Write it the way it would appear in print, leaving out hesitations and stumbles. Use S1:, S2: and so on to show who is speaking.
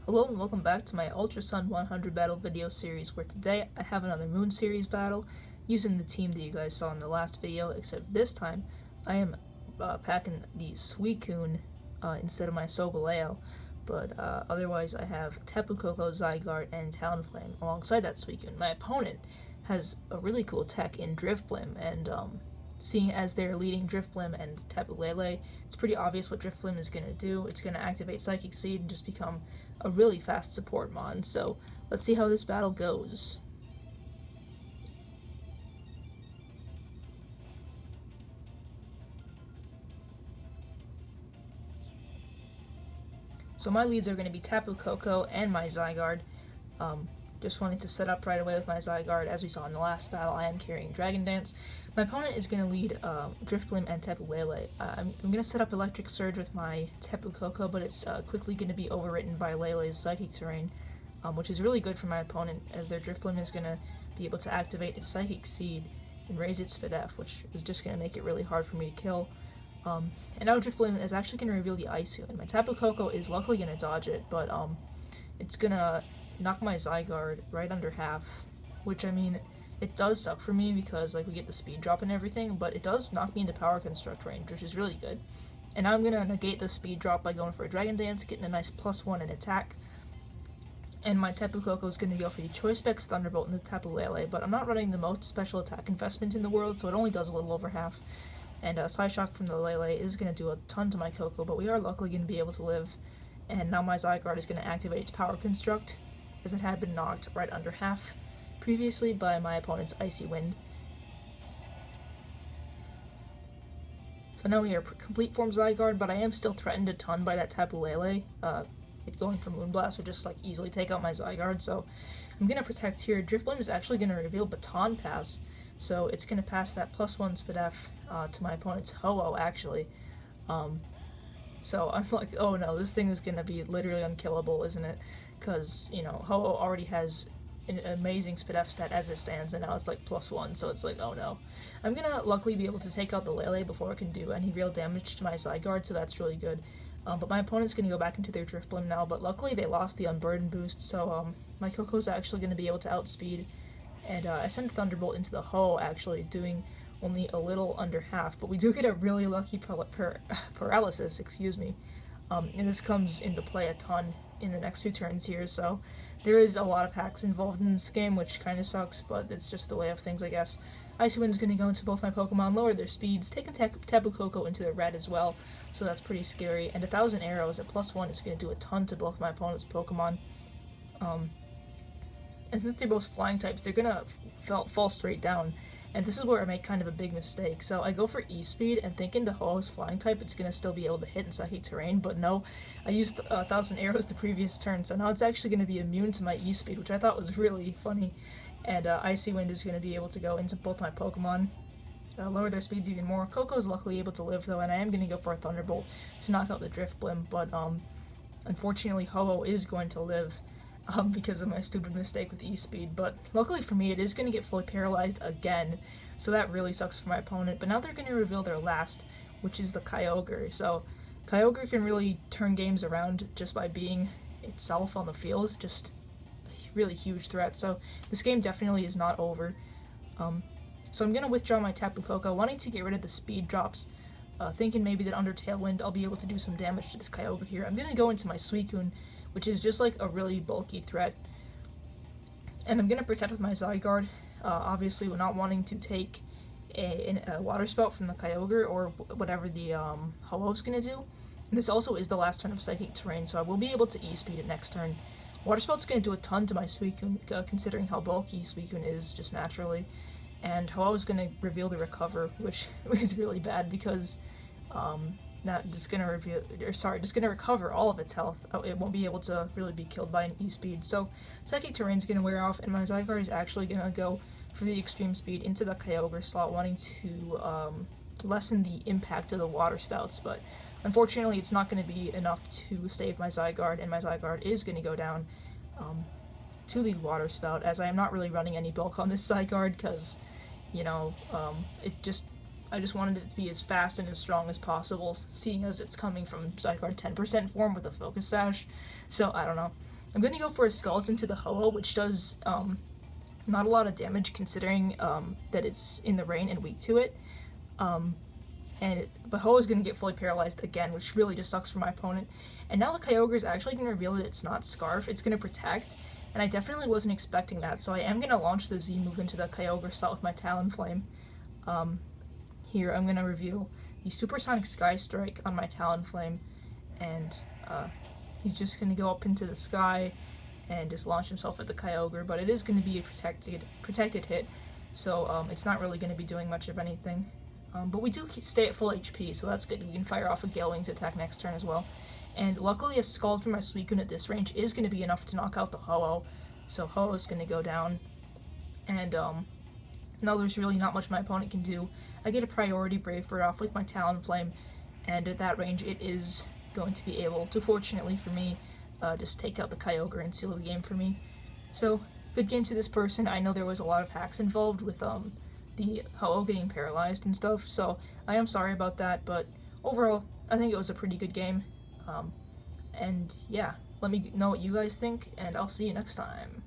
S1: Hello and welcome back to my Ultra Sun 100 battle video series, where today I have another Moon series battle using the team that you guys saw in the last video, except this time I am packing the Suicune instead of my Solgaleo, but otherwise I have Tapu Koko, Zygarde, and Talonflame alongside that Suicune. My opponent has a really cool tech in Drifblim, and seeing as they're leading Drifblim and Tapu Lele, it's pretty obvious what Drifblim is going to do. It's going to activate Psychic Seed and just become a really fast support mon. So let's see how this battle goes. So my leads are going to be Tapu Koko and my Zygarde. Just wanting to set up right away with my Zygarde. As we saw in the last battle, I am carrying Dragon Dance. My opponent is going to lead Drifblim and Tapu Lele. I'm going to set up Electric Surge with my Tapu Koko, but it's quickly going to be overwritten by Lele's Psychic Terrain, which is really good for my opponent, as their Drifblim is going to be able to activate its Psychic Seed and raise its Spadef, which is just going to make it really hard for me to kill. And now Drifblim is actually going to reveal the Ice-Healing. My Tapu Koko is luckily going to dodge it, but it's going to knock my Zygarde right under half, which, I mean, it does suck for me because, like, we get the speed drop and everything, but it does knock me into Power Construct range, which is really good. And now I'm going to negate the speed drop by going for a Dragon Dance, getting a nice +1 in attack. And my Tapu Koko is going to go for the Choice Specs Thunderbolt and the Tapu Lele, but I'm not running the most special attack investment in the world, so it only does a little over half. And Psyshock from the Lele is going to do a ton to my Koko, but we are luckily going to be able to live. And now my Zygarde is going to activate its Power Construct, as it had been knocked right under half previously by my opponent's Icy Wind. So now we are complete form Zygarde, but I am still threatened a ton by that Tapu Lele. Going for Moonblast would just like easily take out my Zygarde, so I'm going to protect here. Drifblim is actually going to reveal Baton Pass, so it's going to pass that +1 Spadef to my opponent's Ho-Oh, actually. So I'm like, oh no, this thing is going to be literally unkillable, isn't it? Because, you know, Ho-Oh already has an amazing Spadef stat as it stands, and now it's like +1, so it's like, oh no. I'm going to luckily be able to take out the Lele before it can do any real damage to my Zygarde, so that's really good. But my opponent's going to go back into their Drifblim now, but luckily they lost the Unburden boost, so my Koko's actually going to be able to outspeed. And I sent Thunderbolt into the Ho, actually, doing only a little under half, but we do get a really lucky paralysis, excuse me. And this comes into play a ton in the next few turns here, so there is a lot of hacks involved in this game, which kind of sucks, but it's just the way of things, I guess. Icy Wind's going to go into both my Pokemon, lower their speeds, taking Tapu Koko into the red as well, so that's pretty scary. And 1,000 Arrows at +1 is going to do a ton to both my opponent's Pokemon. And since they're both flying types, they're going to fall straight down. And this is where I make kind of a big mistake. So I go for E-Speed, and thinking the Ho-Oh's flying type, it's going to still be able to hit in Psychic Terrain, but no, I used 1,000 Arrows the previous turn, so now it's actually going to be immune to my E-Speed, which I thought was really funny. And Icy Wind is going to be able to go into both my Pokemon, lower their speeds even more. Koko's luckily able to live, though, and I am going to go for a Thunderbolt to knock out the Drifblim, but unfortunately Ho-Oh is going to live. Because of my stupid mistake with E-Speed, but luckily for me it is going to get fully paralyzed again, so that really sucks for my opponent. But now they're going to reveal their last, which is the Kyogre. So Kyogre can really turn games around just by being itself on the field, just a really huge threat. So this game definitely is not over. So I'm going to withdraw my Tapu Koko, wanting to get rid of the speed drops, thinking maybe that under Tailwind I'll be able to do some damage to this Kyogre here. I'm going to go into my Suicune, which is just like a really bulky threat. And I'm going to protect with my Zygarde, obviously we're not wanting to take a Water Spout from the Kyogre or whatever the Ho-Oh's going to do. And this also is the last turn of Psychic Terrain, so I will be able to E-Speed it next turn. Water Spout's going to do a ton to my Suicune, considering how bulky Suicune is just naturally. And Ho-Oh's going to reveal the Recover, which is really bad because just gonna recover all of its health. It won't be able to really be killed by an E-Speed. So Psychic Terrain's gonna wear off, and my Zygarde is actually gonna go for the Extreme Speed into the Kyogre slot, wanting to lessen the impact of the Water Spouts. But unfortunately, it's not gonna be enough to save my Zygarde, and my Zygarde is gonna go down to the Water Spout, as I am not really running any bulk on this Zygarde, because, you know, I just wanted it to be as fast and as strong as possible, seeing as it's coming from Zygarde 10% form with a Focus Sash. So, I don't know. I'm going to go for a Skeleton to the Ho-Oh, which does not a lot of damage considering that it's in the rain and weak to it. But Ho is going to get fully paralyzed again, which really just sucks for my opponent. And now the Kyogre is actually going to reveal that it's not Scarf, it's going to Protect, and I definitely wasn't expecting that, so I am going to launch the Z move into the Kyogre slot with my Talonflame. Here, I'm going to reveal the Supersonic Sky Strike on my Talonflame, and he's just going to go up into the sky and just launch himself at the Kyogre, but it is going to be a protected hit, so it's not really going to be doing much of anything. But we do stay at full HP, so that's good. We can fire off a Gale Wings attack next turn as well. And luckily a Scald from my Suicune at this range is going to be enough to knock out the Ho-Oh, so Ho-Oh is going to go down. And no, there's really not much my opponent can do. I get a priority Brave Bird off with my Talonflame, and at that range it is going to be able to, fortunately for me, just take out the Kyogre and seal the game for me. So, good game to this person. I know there was a lot of hacks involved with the Ho-Oh getting paralyzed and stuff, so I am sorry about that, but overall, I think it was a pretty good game. And yeah, let me know what you guys think, and I'll see you next time.